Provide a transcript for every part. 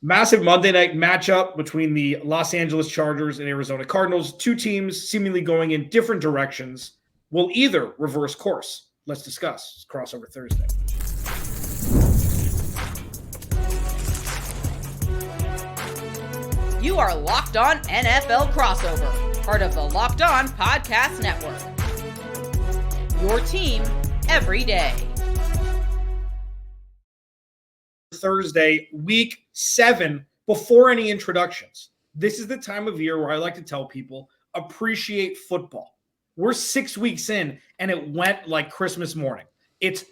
Massive Monday night matchup between the Los Angeles Chargers and Arizona Cardinals. Two teams seemingly going in different directions will either reverse course. Let's discuss. It's Crossover Thursday. You are Locked On NFL Crossover, part of the Locked On Podcast Network. Your team every day. Thursday, week 7, before any introductions. This is the time of year where I like to tell people, appreciate football. We're 6 weeks in, and it went like Christmas morning. It's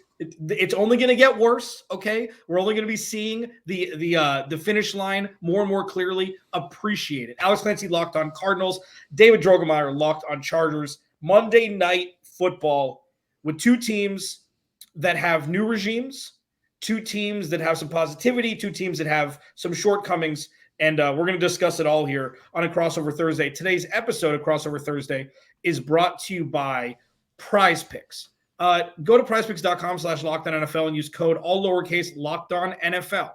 only going to get worse, okay? We're only going to be seeing the finish line more and more clearly. Appreciate it. Alex Clancy locked on Cardinals. David Droegmeier locked on Chargers. Monday night football with two teams that have new regimes, two teams that have some positivity, two teams that have some shortcomings, and we're going to discuss it all here on a Crossover Thursday. Today's episode of Crossover Thursday is brought to you by Prize Picks. Go to prizepicks.com/LockedOnNFL and use code all lowercase LockedOnNFL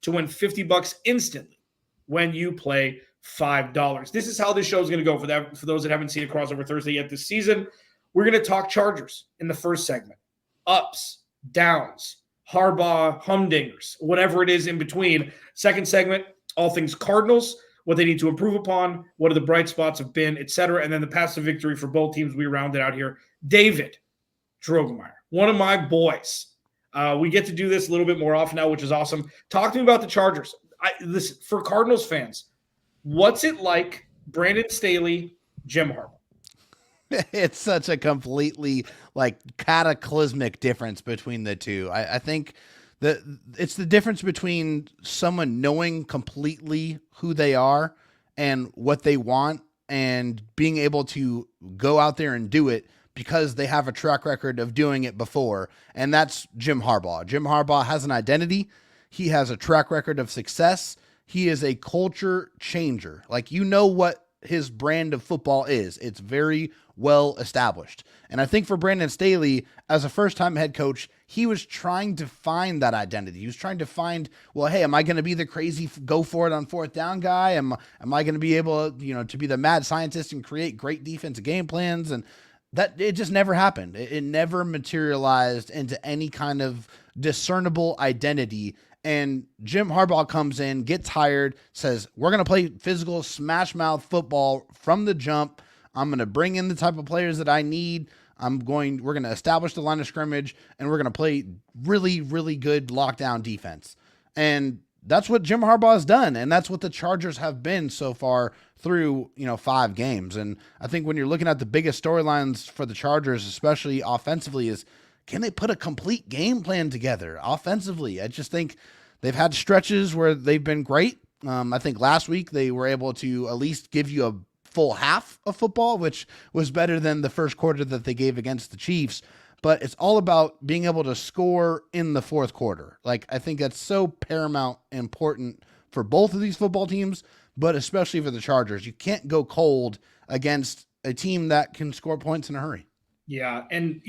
to win $50 instantly when you play $5. This is how this show is going to go for those that haven't seen a Crossover Thursday yet this season. We're going to talk Chargers in the first segment. Ups, downs, Harbaugh, humdingers, whatever it is in between. Second segment, all things Cardinals, what they need to improve upon, what are the bright spots have been, etc. And then the path to victory for both teams. We round it out here. David Droegmeier, one of my boys. We get to do this a little bit more often now, which is awesome. Talk to me about the Chargers. Listen, for Cardinals fans, what's it like, Brandon Staley, Jim Harbaugh? It's such a completely cataclysmic difference between the two. I think that it's the difference between someone knowing completely who they are and what they want and being able to go out there and do it because they have a track record of doing it before. And that's Jim Harbaugh. Jim Harbaugh has an identity. He has a track record of success. He is a culture changer. What his brand of football is. It's very well established. And I think for Brandon Staley, as a first-time head coach, he was trying to find that identity. He was trying to find, well, hey, am I going to be the crazy go for it on fourth down guy? Am I going to be able, to be the mad scientist and create great defensive game plans? And that it just never happened. It never materialized into any kind of discernible identity. And Jim Harbaugh comes in, gets hired, says, we're going to play physical smash mouth football from the jump. I'm going to bring in the type of players that I need. We're going to establish the line of scrimmage, and we're going to play really, really good lockdown defense. And that's what Jim Harbaugh has done. And that's what the Chargers have been so far through, 5 games. And I think when you're looking at the biggest storylines for the Chargers, especially offensively, is can they put a complete game plan together offensively? I just think they've had stretches where they've been great. I think last week they were able to at least give you a full half of football, which was better than the first quarter that they gave against the Chiefs. But it's all about being able to score in the fourth quarter. I think that's so paramount important for both of these football teams, but especially for the Chargers. You can't go cold against a team that can score points in a hurry. Yeah, and,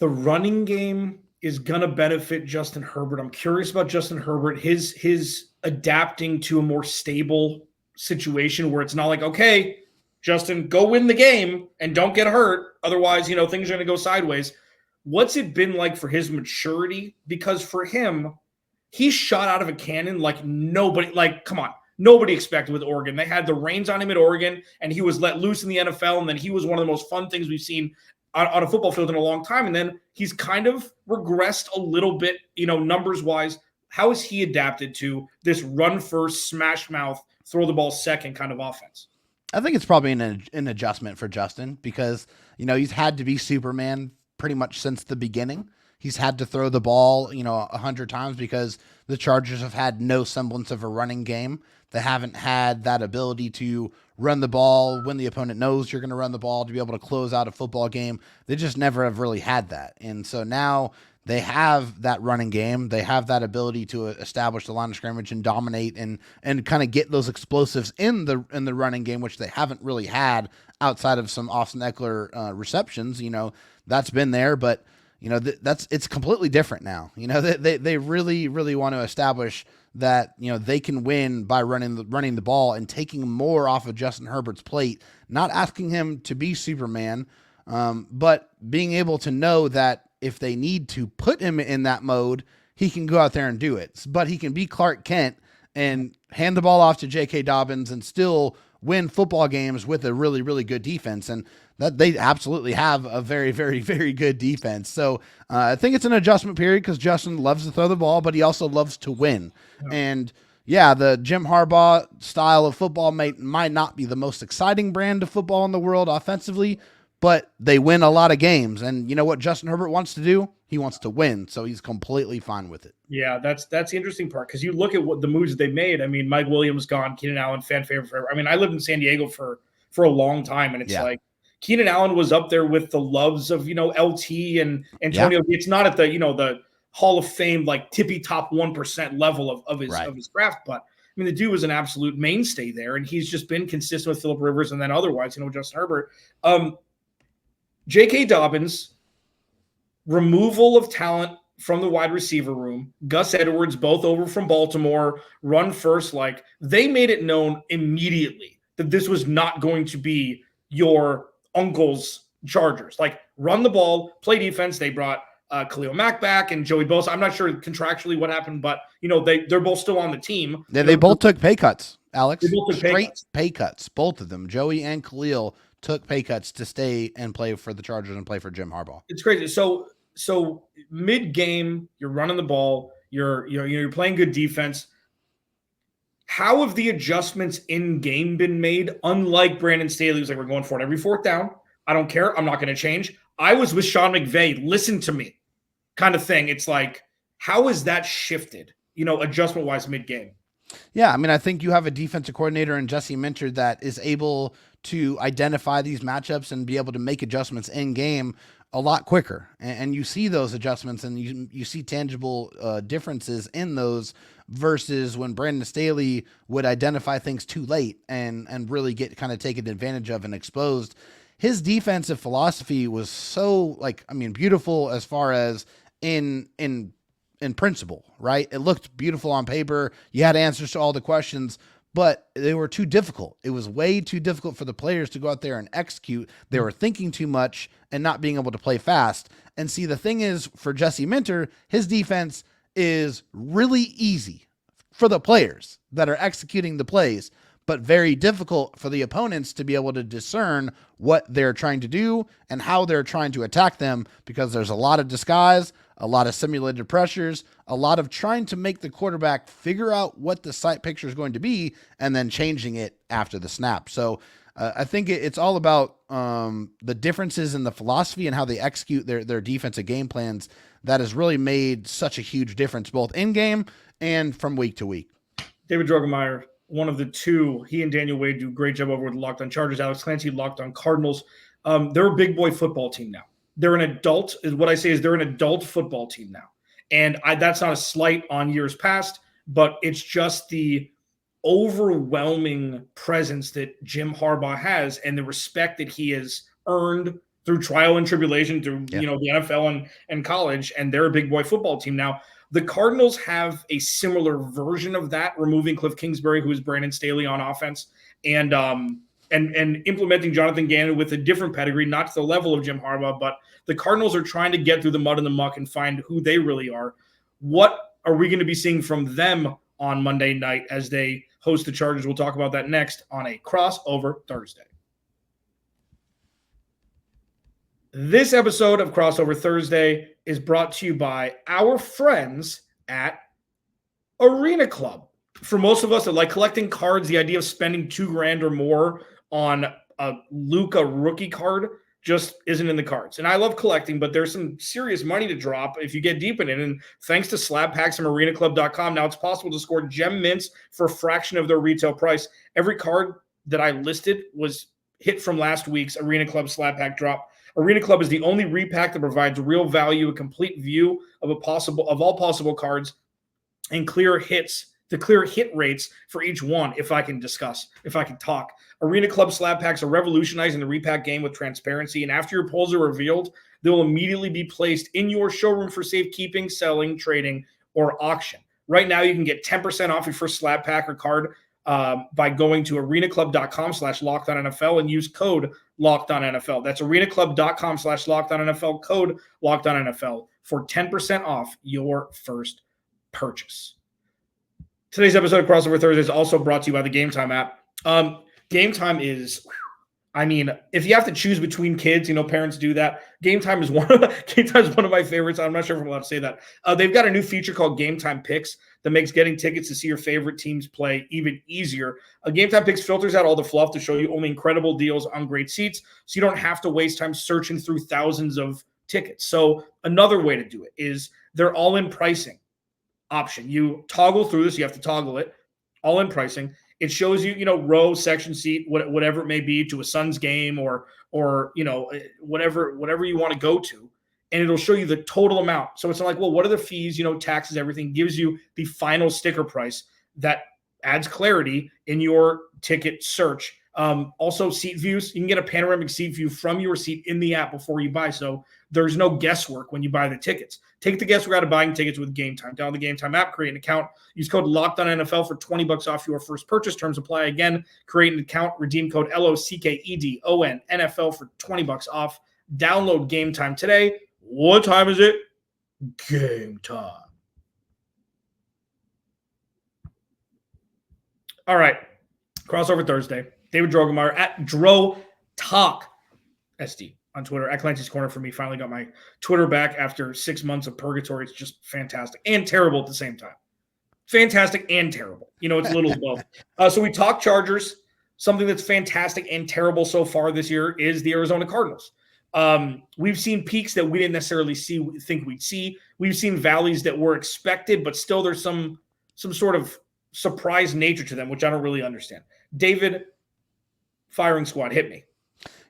the running game is going to benefit Justin Herbert. I'm curious about Justin Herbert, his adapting to a more stable situation where it's not like, okay, Justin, go win the game and don't get hurt. Otherwise, things are going to go sideways. What's it been like for his maturity? Because for him, he shot out of a cannon like nobody, come on, nobody expected with Oregon. They had the reins on him at Oregon, and he was let loose in the NFL, and then he was one of the most fun things we've seen on a football field in a long time. And then he's kind of regressed a little bit, numbers-wise. How has he adapted to this run first, smash mouth, throw the ball second kind of offense? I think it's probably an adjustment for Justin because, he's had to be Superman pretty much since the beginning. He's had to throw the ball, 100 times because the Chargers have had no semblance of a running game. They haven't had that ability to run the ball when the opponent knows you're going to run the ball, to be able to close out a football game. They just never have really had that. And so now they have that running game. They have that ability to establish the line of scrimmage and dominate and kind of get those explosives in the running game, which they haven't really had outside of some Austin Eckler receptions. That's been there, but it's completely different now. They really, really want to establish that, they can win by running the ball and taking more off of Justin Herbert's plate, not asking him to be Superman, but being able to know that if they need to put him in that mode, he can go out there and do it. But he can be Clark Kent and hand the ball off to J.K. Dobbins and still win football games with a really, really good defense. And that they absolutely have a very, very, very good defense. So I think it's an adjustment period because Justin loves to throw the ball, but he also loves to win. Yeah. And the Jim Harbaugh style of football might not be the most exciting brand of football in the world offensively, but they win a lot of games. And you know what Justin Herbert wants to do? He wants to win. So he's completely fine with it. Yeah, that's the interesting part because you look at what the moves they made. I mean, Mike Williams gone, Keenan Allen, fan favorite forever. I mean, I lived in San Diego for a long time, and it's like Keenan Allen was up there with the loves of, LT and Antonio. Yeah. It's not at the, the Hall of Fame, like tippy top 1% level of his craft. But I mean, the dude was an absolute mainstay there, and he's just been consistent with Phillip Rivers and then otherwise, Justin Herbert. J.K. Dobbins, removal of talent from the wide receiver room, Gus Edwards, both over from Baltimore, run first. Like, they made it known immediately that this was not going to be your uncle's Chargers. Like, run the ball, play defense. They brought Khalil Mack back and Joey Bosa. I'm not sure contractually what happened, but they're both still on the team. Yeah, they both took pay cuts, Alex. They both took straight pay cuts. Both of them, Joey and Khalil, took pay cuts to stay and play for the Chargers and play for Jim Harbaugh. It's crazy. So mid-game, you're running the ball. You're playing good defense. How have the adjustments in game been made? Unlike Brandon Staley, who's like, we're going for it every fourth down. I don't care. I'm not going to change. I was with Sean McVay. Listen to me, kind of thing. It's like, how has that shifted? Adjustment-wise mid-game. Yeah, I mean, I think you have a defensive coordinator in Jesse Minter that is able to identify these matchups and be able to make adjustments in game a lot quicker. And you see those adjustments and you see tangible differences in those versus when Brandon Staley would identify things too late and really get kind of taken advantage of and exposed. His defensive philosophy was so beautiful as far as in principle, right? It looked beautiful on paper. You had answers to all the questions, but they were too difficult. It was way too difficult for the players to go out there and execute. They were thinking too much and not being able to play fast. And see, the thing is, for Jesse Minter, his defense is really easy for the players that are executing the plays, but very difficult for the opponents to be able to discern what they're trying to do and how they're trying to attack them, because there's a lot of disguise, a lot of simulated pressures, a lot of trying to make the quarterback figure out what the sight picture is going to be and then changing it after the snap. So I think it's all about the differences in the philosophy and how they execute their defensive game plans that has really made such a huge difference both in game and from week to week. David Droegmeier, one of the two, he and Daniel Wade do a great job over with Locked On Chargers. Alex Clancy, Locked On Cardinals. They're a big boy football team now. They're an adult, is what I say is they're an adult football team now. And that's not a slight on years past, but it's just the overwhelming presence that Jim Harbaugh has and the respect that he has earned through trial and tribulation, through the NFL and college, and they're a big boy football team now. The Cardinals have a similar version of that, removing Cliff Kingsbury, who is Brandon Staley on offense, and implementing Jonathan Gannon with a different pedigree, not to the level of Jim Harbaugh, but the Cardinals are trying to get through the mud and the muck and find who they really are. What are we going to be seeing from them on Monday night as they host the Chargers? We'll talk about that next on a Crossover Thursday. This episode of Crossover Thursday is brought to you by our friends at Arena Club. For most of us that like collecting cards, the idea of spending $2,000 or more on a Luka rookie card just isn't in the cards. And I love collecting, but there's some serious money to drop if you get deep in it. And thanks to slab packs from arenaclub.com, now it's possible to score gem mints for a fraction of their retail price. Every card that I listed was hit from last week's Arena Club slab pack drop. Arena Club is the only repack that provides real value, a complete view of all possible cards, and clear hits the clear hit rates for each one, if I can talk. Arena Club slab packs are revolutionizing the repack game with transparency, and after your pulls are revealed, they will immediately be placed in your showroom for safekeeping, selling, trading, or auction. Right now, you can get 10% off your first slab pack or card by going to arenaclub.com/LockedOnNFL and use code LockedOnNFL. That's arenaclub.com/LockedOnNFL, code LockedOnNFL for 10% off your first purchase. Today's episode of Crossover Thursday is also brought to you by the Game Time app. Game Time is, if you have to choose between kids, parents do that. Game Time is one of my favorites. I'm not sure if I'm allowed to say that. They've got a new feature called Game Time Picks that makes getting tickets to see your favorite teams play even easier. Game Time Picks filters out all the fluff to show you only incredible deals on great seats, so you don't have to waste time searching through thousands of tickets. So another way to do it is their all-in pricing option. You toggle through this. You have to toggle it. All-in pricing. It shows you, row, section, seat, whatever it may be, to a Suns game or whatever you want to go to, and it'll show you the total amount. So it's not like, well, what are the fees, taxes, everything. Gives you the final sticker price that adds clarity in your ticket search. Also, seat views. You can get a panoramic seat view from your seat in the app before you buy, so there's no guesswork when you buy the tickets. Take the guesswork out of buying tickets with Game Time. Download the Game Time app, create an account, use code LOCKEDONNFL for $20 off your first purchase. Terms apply. Again, create an account, redeem code LOCKEDONNFL for $20 off. Download Game Time today. What time is it? Game time. All right. Crossover Thursday. David Droegmeier at Dro Talk SD on Twitter. At Clancy's Corner for me. Finally got my Twitter back after 6 months of purgatory. It's just fantastic and terrible at the same time. Fantastic and terrible. It's a little of both. So we talk Chargers. Something that's fantastic and terrible so far this year is the Arizona Cardinals. We've seen peaks that we didn't necessarily think we'd see. We've seen valleys that were expected, but still there's some sort of surprise nature to them, which I don't really understand. David, firing squad, hit me.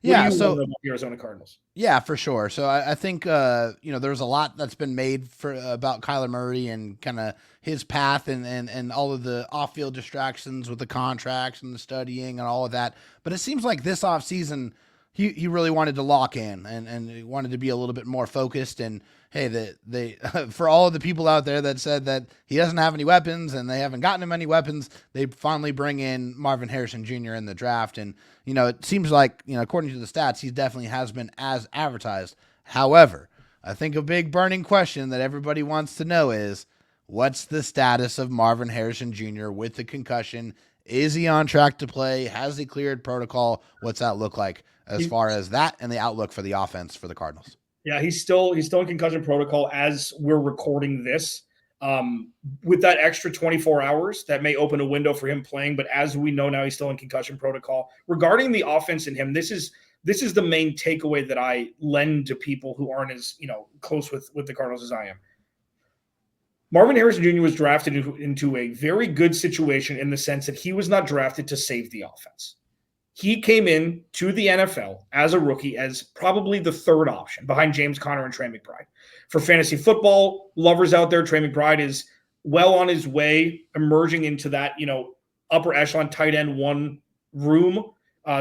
Yeah, so about the Arizona Cardinals. Yeah, for sure. So I think there's a lot that's been made about Kyler Murray and kind of his path and all of the off-field distractions with the contracts and the studying and all of that. But it seems like this offseason he really wanted to lock in and he wanted to be a little bit more focused. And hey, they for all of the people out there that said that he doesn't have any weapons and they haven't gotten him any weapons, they finally bring in Marvin Harrison Jr. in the draft. And, it seems like, according to the stats, he definitely has been as advertised. However, I think a big burning question that everybody wants to know is, what's the status of Marvin Harrison Jr. with the concussion? Is he on track to play? Has he cleared protocol? What's that look like as far as that and the outlook for the offense for the Cardinals? Yeah, he's still in concussion protocol as we're recording this. With that extra 24 hours, that may open a window for him playing. But as we know now, he's still in concussion protocol. Regarding the offense in him, this is the main takeaway that I lend to people who aren't as close with the Cardinals as I am. Marvin Harrison Jr. was drafted into a very good situation in the sense that he was not drafted to save the offense. He came in to the NFL as a rookie as probably the third option behind James Conner and Trey McBride. For fantasy football lovers out there, Trey McBride is well on his way emerging into that, upper echelon tight end one room.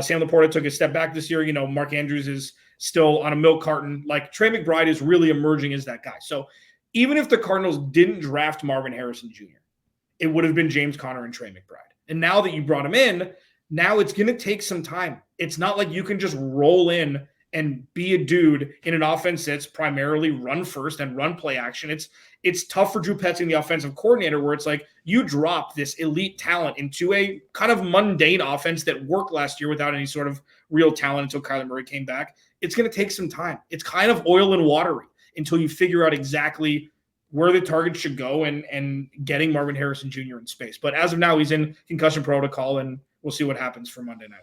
Sam Laporta took a step back this year. Mark Andrews is still on a milk carton. Like, Trey McBride is really emerging as that guy. So even if the Cardinals didn't draft Marvin Harrison Jr., it would have been James Conner and Trey McBride. And now that you brought him in, now it's going to take some time. It's not like you can just roll in and be a dude in an offense that's primarily run first and run play action. It's tough for Drew Petzing, the offensive coordinator, where it's like you drop this elite talent into a kind of mundane offense that worked last year without any sort of real talent until Kyler Murray came back. It's going to take some time. It's kind of oil and watery until you figure out exactly where the target should go and getting Marvin Harrison Jr. in space. But as of now, he's in concussion protocol, and we'll see what happens for Monday night.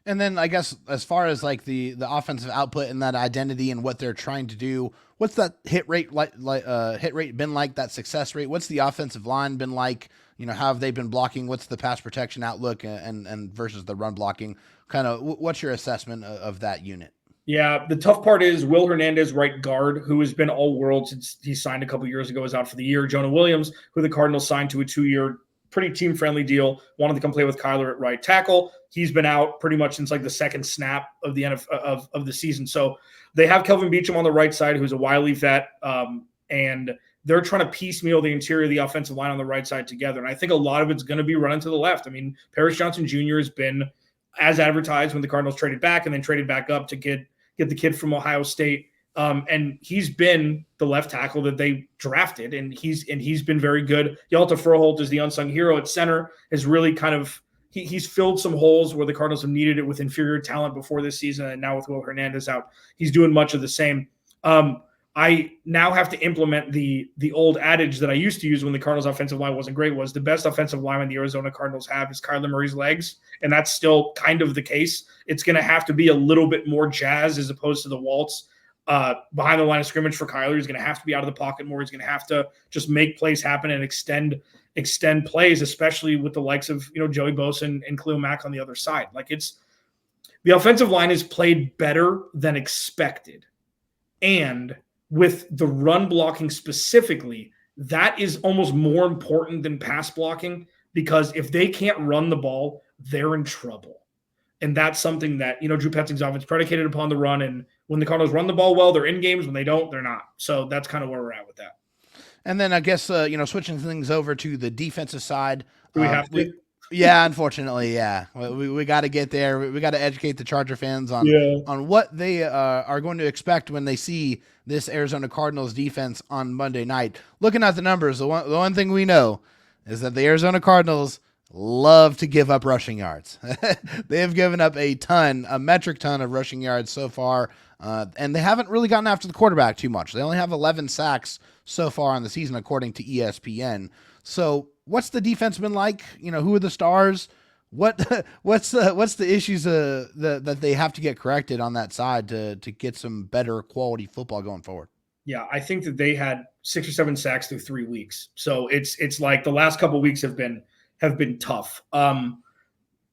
And then I guess as far as like the offensive output and that identity and what they're trying to do, what's that hit rate been like, that success rate? What's the offensive line been like? How have they been blocking? What's the pass protection outlook and versus the run blocking? Kind of what's your assessment of that unit? Yeah, the tough part is Will Hernandez, right guard, who has been all-world since he signed a couple years ago, is out for the year. Jonah Williams, who the Cardinals signed to a 2-year pretty team-friendly deal. Wanted to come play with Kyler at right tackle. He's been out pretty much since like the second snap of the NFL, of the season. So they have Kelvin Beachum on the right side, who's a wily vet, and they're trying to piecemeal the interior of the offensive line on the right side together. And I think a lot of it's going to be running to the left. I mean, Paris Johnson Jr. has been as advertised when the Cardinals traded back and then traded back up to get the kid from Ohio State. And he's been the left tackle that they drafted, and he's been very good. Yalta Furholt is the unsung hero at center, has really kind of he's filled some holes where the Cardinals have needed it with inferior talent before this season, and now with Will Hernandez out, he's doing much of the same. I now have to implement the old adage that I used to use when the Cardinals offensive line wasn't great, was the best offensive lineman the Arizona Cardinals have is Kyler Murray's legs. And that's still kind of the case. It's going to have to be a little bit more jazz as opposed to the waltz behind the line of scrimmage for Kyler. He's going to have to be out of the pocket more. He's going to have to just make plays happen and extend plays, especially with the likes of, Joey Bosa and Khalil Mack on the other side. Like, it's the offensive line is played better than expected. And with the run blocking specifically, that is almost more important than pass blocking, because if they can't run the ball, they're in trouble. And that's something that, Drew Petzing's offense predicated upon the run. And when the Cardinals run the ball well, they're in games. When they don't, they're not. So that's kind of where we're at with that. And then I guess, switching things over to the defensive side. Do we have to? Yeah, unfortunately, yeah. We got to get there. We got to educate the Charger fans on what they are going to expect when they see this Arizona Cardinals defense on Monday night. Looking at the numbers, the one thing we know is that the Arizona Cardinals love to give up rushing yards. They have given up a metric ton of rushing yards so far, and they haven't really gotten after the quarterback too much. They only have 11 sacks so far on the season, according to ESPN. So what's the defense been like? Who are the stars? What's the issues that they have to get corrected on that side to get some better quality football going forward? Yeah, I think that they had 6 or 7 sacks through 3 weeks. So it's like the last couple of weeks have been tough.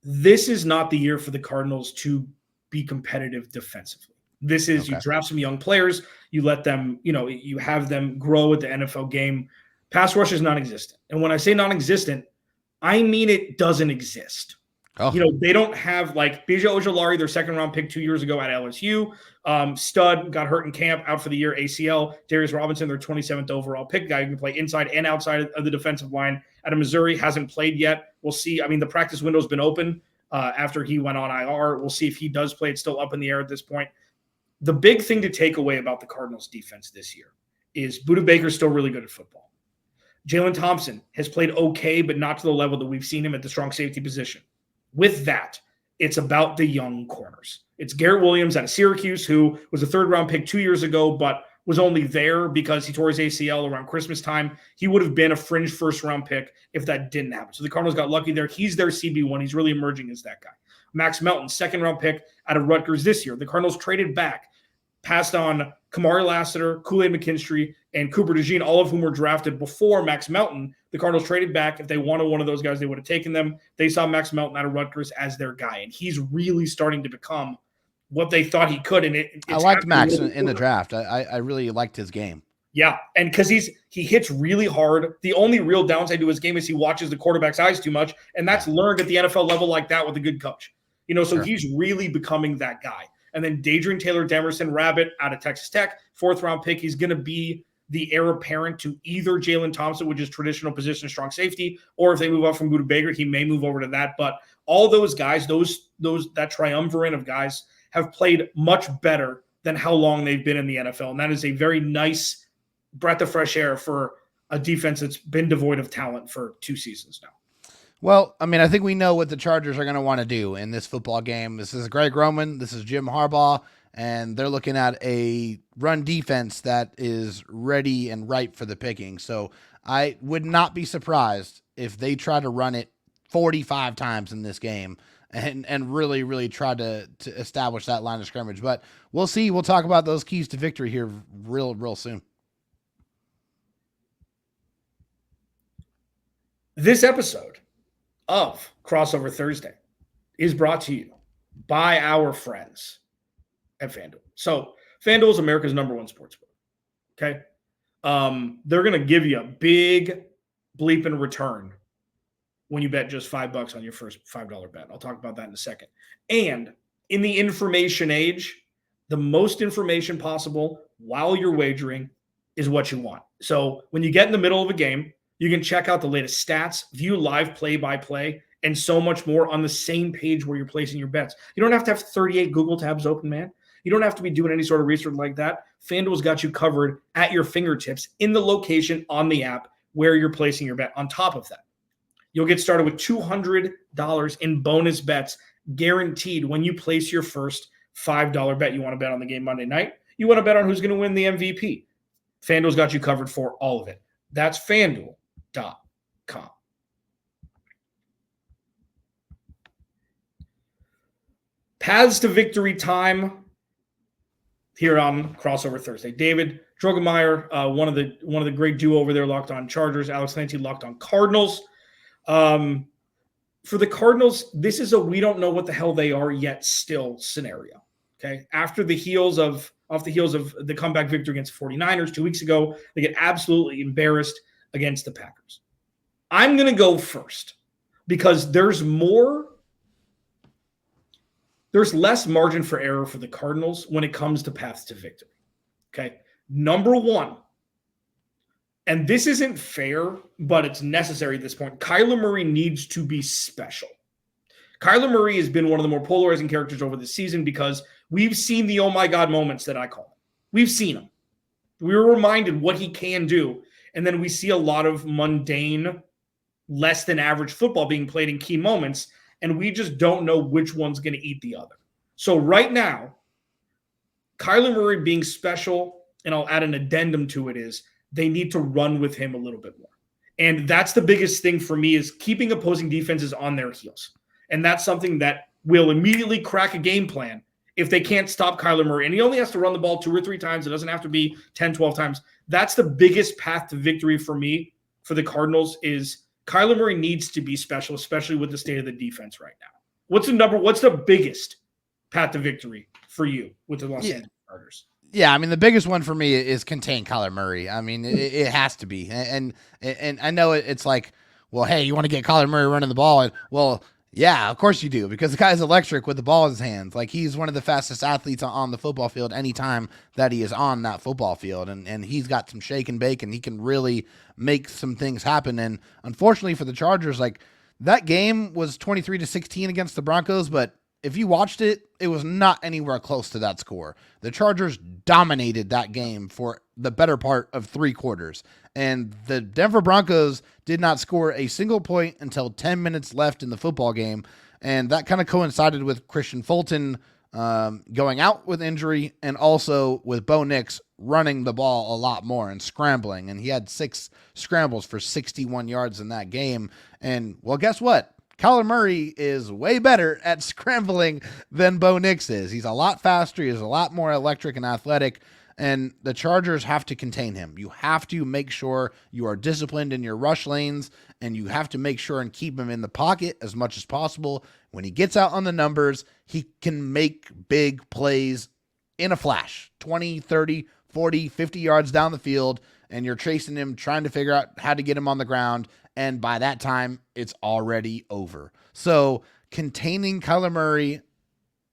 This is not the year for the Cardinals to be competitive defensively. This is You draft some young players, you let them, you have them grow at the NFL game. Pass rush is non-existent. And when I say non-existent, I mean it doesn't exist. Oh. They don't have like Bija Ojolari, their second-round pick 2 years ago at LSU. Stud got hurt in camp, out for the year, ACL. Darius Robinson, their 27th overall pick, guy who can play inside and outside of the defensive line out of Missouri, hasn't played yet. We'll see. I mean, the practice window's been open after he went on IR. We'll see if he does play. It's still up in the air at this point. The big thing to take away about the Cardinals defense this year is Budda Baker's still really good at football. Jalen Thompson has played okay, but not to the level that we've seen him at the strong safety position. With that, it's about the young corners. It's Garrett Williams out of Syracuse, who was a third-round pick 2 years ago, but was only there because he tore his ACL around Christmas time. He would have been a fringe first-round pick if that didn't happen. So the Cardinals got lucky there. He's their CB1. He's really emerging as that guy. Max Melton, second-round pick out of Rutgers this year. The Cardinals traded back, passed on Kamari Lassiter, Kool-Aid McKinstry, and Cooper DeJean, all of whom were drafted before Max Melton. The Cardinals traded back. If they wanted one of those guys, they would have taken them. They saw Max Melton out of Rutgers as their guy, and he's really starting to become what they thought he could. And I liked Max in the draft. I really liked his game. Yeah, and because he hits really hard. The only real downside to his game is he watches the quarterback's eyes too much, and that's learned at the NFL level like that with a good coach. So He's really becoming that guy. And then Dadrian Taylor-Demerson, Rabbit out of Texas Tech, 4th-round pick. He's going to be the heir apparent to either Jalen Thompson, which is traditional position strong safety, or if they move up from Budda Baker, he may move over to that. But all those guys, that triumvirate of guys have played much better than how long they've been in the NFL. And that is a very nice breath of fresh air for a defense that's been devoid of talent for 2 seasons now. Well, I mean, I think we know what the Chargers are going to want to do in this football game. This is Greg Roman. This is Jim Harbaugh. And they're looking at a run defense that is ready and ripe for the picking. So I would not be surprised if they try to run it 45 times in this game and really, really try to establish that line of scrimmage. But we'll see. We'll talk about those keys to victory here real soon. This episode of Crossover Thursday is brought to you by our friends at FanDuel. So FanDuel is America's #1 sportsbook. Okay. They're going to give you a big bleeping return when you bet just $5 on your first $5 bet. I'll talk about that in a second. And in the information age, the most information possible while you're wagering is what you want. So when you get in the middle of a game, you can check out the latest stats, view live play-by-play, and so much more on the same page where you're placing your bets. You don't have to have 38 Google tabs open, man. You don't have to be doing any sort of research like that. FanDuel's got you covered at your fingertips in the location on the app where you're placing your bet. On top of that, you'll get started with $200 in bonus bets guaranteed when you place your first $5 bet. You want to bet on the game Monday night. You want to bet on who's going to win the MVP. FanDuel's got you covered for all of it. That's FanDuel.com. Paths to victory time here on Crossover Thursday. David Droegmeier, one of the great duo over there, Locked On Chargers. Alex Clancy, Locked On Cardinals. For the Cardinals, this is a we don't know what the hell they are yet still scenario. Okay, off the heels of the comeback victory against the 49ers 2 weeks ago, they get absolutely embarrassed against the Packers. I'm going to go first because there's less margin for error for the Cardinals when it comes to paths to victory. Okay, number one, and this isn't fair, but it's necessary at this point. Kyler Murray needs to be special. Kyler Murray has been one of the more polarizing characters over the season because we've seen the oh my God moments that I call them. We've seen them. We were reminded what he can do. And then we see a lot of mundane, less than average football being played in key moments. And we just don't know which one's going to eat the other. So right now, Kyler Murray being special, and I'll add an addendum to it, is they need to run with him a little bit more. And that's the biggest thing for me, is keeping opposing defenses on their heels. And that's something that will immediately crack a game plan if they can't stop Kyler Murray. And he only has to run the ball 2 or 3 times. It doesn't have to be 10, 12 times. That's the biggest path to victory for me, for the Cardinals, is Kyler Murray needs to be special, especially with the state of the defense right now. What's the biggest path to victory for you with the Los Angeles Chargers? Yeah, I mean, the biggest one for me is contain Kyler Murray. I mean, it has to be. And I know it's like, well, hey, you want to get Kyler Murray running the ball? And, well, yeah, of course you do, because the guy's electric with the ball in his hands. Like, he's one of the fastest athletes on the football field anytime that he is on that football field. And he's got some shake and bake, and he can really make some things happen. And unfortunately for the Chargers, like, that game was 23-16 against the Broncos, but if you watched it, it was not anywhere close to that score. The Chargers dominated that game for the better part of 3 quarters. And the Denver Broncos did not score a single point until 10 minutes left in the football game. And that kind of coincided with Christian Fulton going out with injury, and also with Bo Nix running the ball a lot more and scrambling. And he had 6 scrambles for 61 yards in that game. And, well, guess what? Kyler Murray is way better at scrambling than Bo Nix is. He's a lot faster. He's a lot more electric and athletic. And the Chargers have to contain him. You have to make sure you are disciplined in your rush lanes, and you have to make sure and keep him in the pocket as much as possible. When he gets out on the numbers, he can make big plays in a flash, 20, 30, 40, 50 yards down the field, and you're chasing him, trying to figure out how to get him on the ground. And by that time, it's already over. So containing Kyler Murray,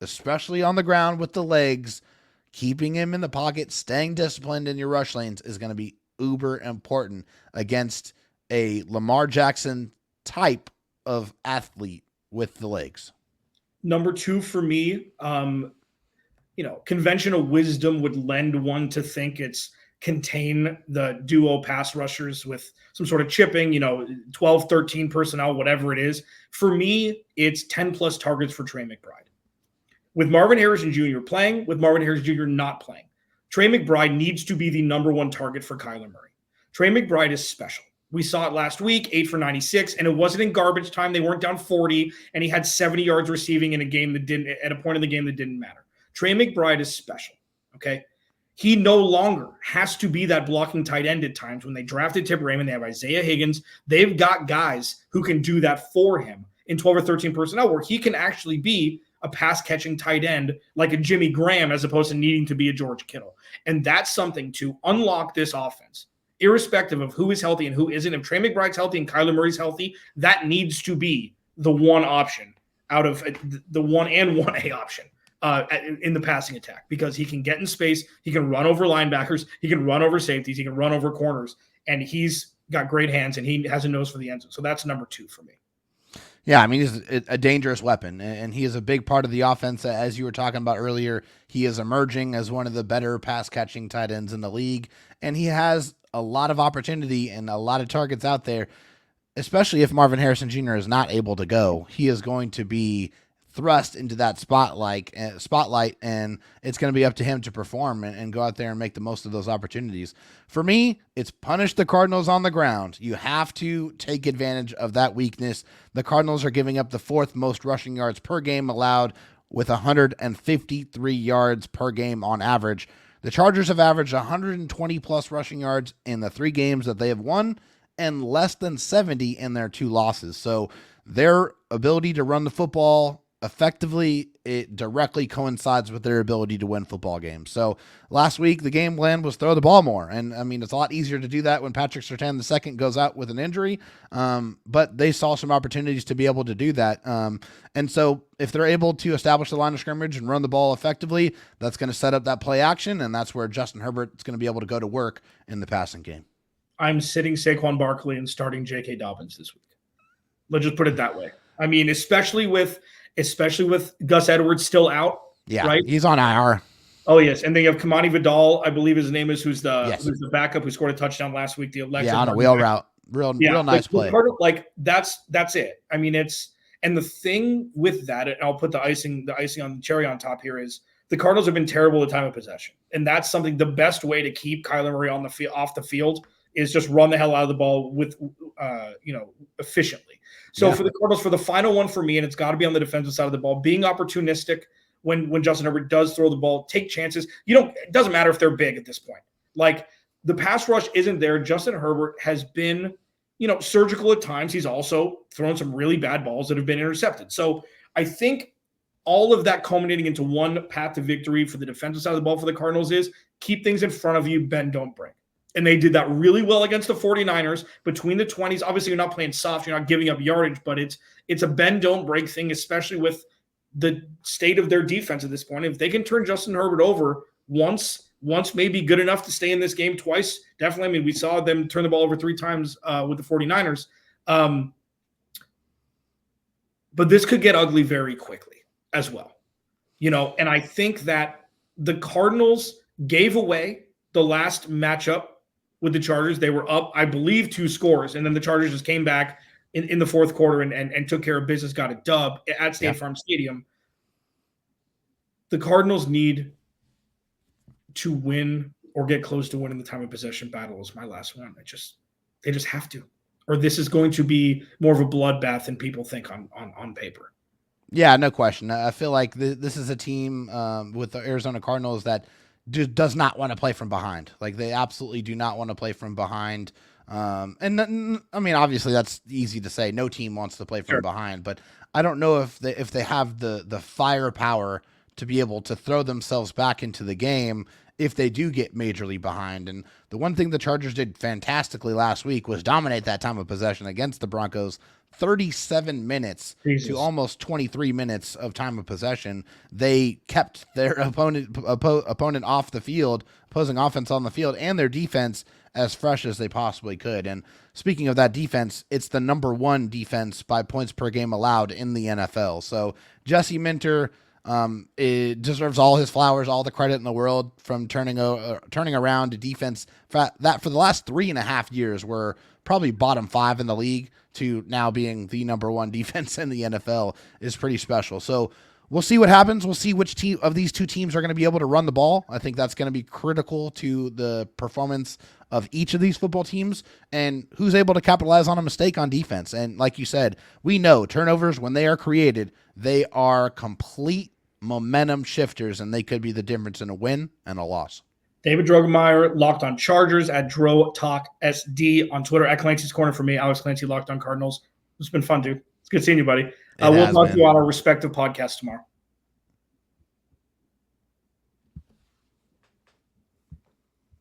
especially on the ground with the legs, keeping him in the pocket, staying disciplined in your rush lanes, is going to be uber important against a Lamar Jackson type of athlete with the legs. Number 2 for me, conventional wisdom would lend one to think it's contain the duo pass rushers with some sort of chipping, 12, 13 personnel, whatever it is. For me, it's 10 plus targets for Trey McBride. With Marvin Harrison Jr. playing, with Marvin Harrison Jr. not playing, Trey McBride needs to be the number 1 target for Kyler Murray. Trey McBride is special. We saw it last week, 8 for 96, and it wasn't in garbage time. They weren't down 40, and he had 70 yards receiving in a game at a point in the game that didn't matter. Trey McBride is special, okay? He no longer has to be that blocking tight end at times. When they drafted Tip Raymond, they have Isaiah Higgins. They've got guys who can do that for him in 12 or 13 personnel, where he can actually be a pass-catching tight end like a Jimmy Graham, as opposed to needing to be a George Kittle. And that's something to unlock this offense irrespective of who is healthy and who isn't. If Trey McBride's healthy and Kyler Murray's healthy, that needs to be the one option out of the 1 and 1A option in the passing attack, because he can get in space, he can run over linebackers, he can run over safeties, he can run over corners, and he's got great hands and he has a nose for the end zone. So that's number 2 for me. Yeah, I mean, he's a dangerous weapon, and he is a big part of the offense. As you were talking about earlier, he is emerging as one of the better pass-catching tight ends in the league, and he has a lot of opportunity and a lot of targets out there, especially if Marvin Harrison Jr. is not able to go. He is going to be thrust into that spotlight, and it's going to be up to him to perform and go out there and make the most of those opportunities. For me, it's punish the Cardinals on the ground. You have to take advantage of that weakness. The Cardinals are giving up the 4th most rushing yards per game allowed, with 153 yards per game on average. The Chargers have averaged 120 plus rushing yards in the 3 games that they have won, and less than 70 in their 2 losses. So their ability to run the football effectively, it directly coincides with their ability to win football games. So last week, the game plan was throw the ball more. And I mean, it's a lot easier to do that when Patrick Surtain II goes out with an injury. But they saw some opportunities to be able to do that. And so if they're able to establish the line of scrimmage and run the ball effectively, that's going to set up that play action. And that's where Justin Herbert is going to be able to go to work in the passing game. I'm sitting Saquon Barkley and starting J.K. Dobbins this week. Let's just put it that way. I mean, especially with Gus Edwards still out. Yeah, right? He's on IR. Oh, yes. And then you have Kamani Vidal, I believe his name is, who's the backup who scored a touchdown last week. On a wheel route. Real nice play. That's it. I mean, and the thing with that, and I'll put the icing on the cherry on top here, is the Cardinals have been terrible at time of possession. And that's something, the best way to keep Kyler Murray off the field is just run the hell out of the ball with, efficiently. So for the Cardinals, for the final one for me, and it's got to be on the defensive side of the ball, being opportunistic when Justin Herbert does throw the ball, take chances. It doesn't matter if they're big at this point. Like, the pass rush isn't there. Justin Herbert has been, surgical at times. He's also thrown some really bad balls that have been intercepted. So I think all of that culminating into one path to victory for the defensive side of the ball for the Cardinals is keep things in front of you, bend, don't break. And they did that really well against the 49ers between the 20s. Obviously, you're not playing soft. You're not giving up yardage, but it's a bend, don't break thing, especially with the state of their defense at this point. If they can turn Justin Herbert over once may be good enough to stay in this game, twice, definitely. I mean, we saw them turn the ball over 3 times with the 49ers. But this could get ugly very quickly as well. And I think that the Cardinals gave away the last matchup with the Chargers. They were up, I believe, 2 scores, and then the Chargers just came back in the fourth quarter and took care of business, got a dub at State Farm Stadium. The Cardinals need to win or get close to winning the time of possession battle is my last one. They just have to, or this is going to be more of a bloodbath than people think on paper. Yeah, no question. I feel like this is a team with the Arizona Cardinals that does not want to play from behind. Like, they absolutely do not want to play from behind. And I mean, obviously that's easy to say. No team wants to play from behind, but I don't know if they have the firepower to be able to throw themselves back into the game if they do get majorly behind. And the one thing the Chargers did fantastically last week was dominate that time of possession against the Broncos. 37 minutes to almost 23 minutes of time of possession. They kept their opponent off the field, opposing offense on the field, and their defense as fresh as they possibly could. And speaking of that defense, it's the number 1 defense by points per game allowed in the NFL. So Jesse Minter it deserves all his flowers, all the credit in the world from turning around a defense that for the last 3.5 years were probably bottom 5 in the league to now being the number 1 defense in the NFL is pretty special. So we'll see what happens. We'll see which team of these 2 teams are going to be able to run the ball. I think that's going to be critical to the performance of each of these football teams and who's able to capitalize on a mistake on defense. And like you said, we know turnovers, when they are created, they are complete momentum shifters, and they could be the difference in a win and a loss. David Droegmeier, Locked On Chargers, at Dro Talk SD on Twitter, at Clancy's Corner for me, Alex Clancy, Locked On Cardinals. It's been fun, dude. It's good seeing you, buddy. We'll talk to you on our respective podcasts tomorrow.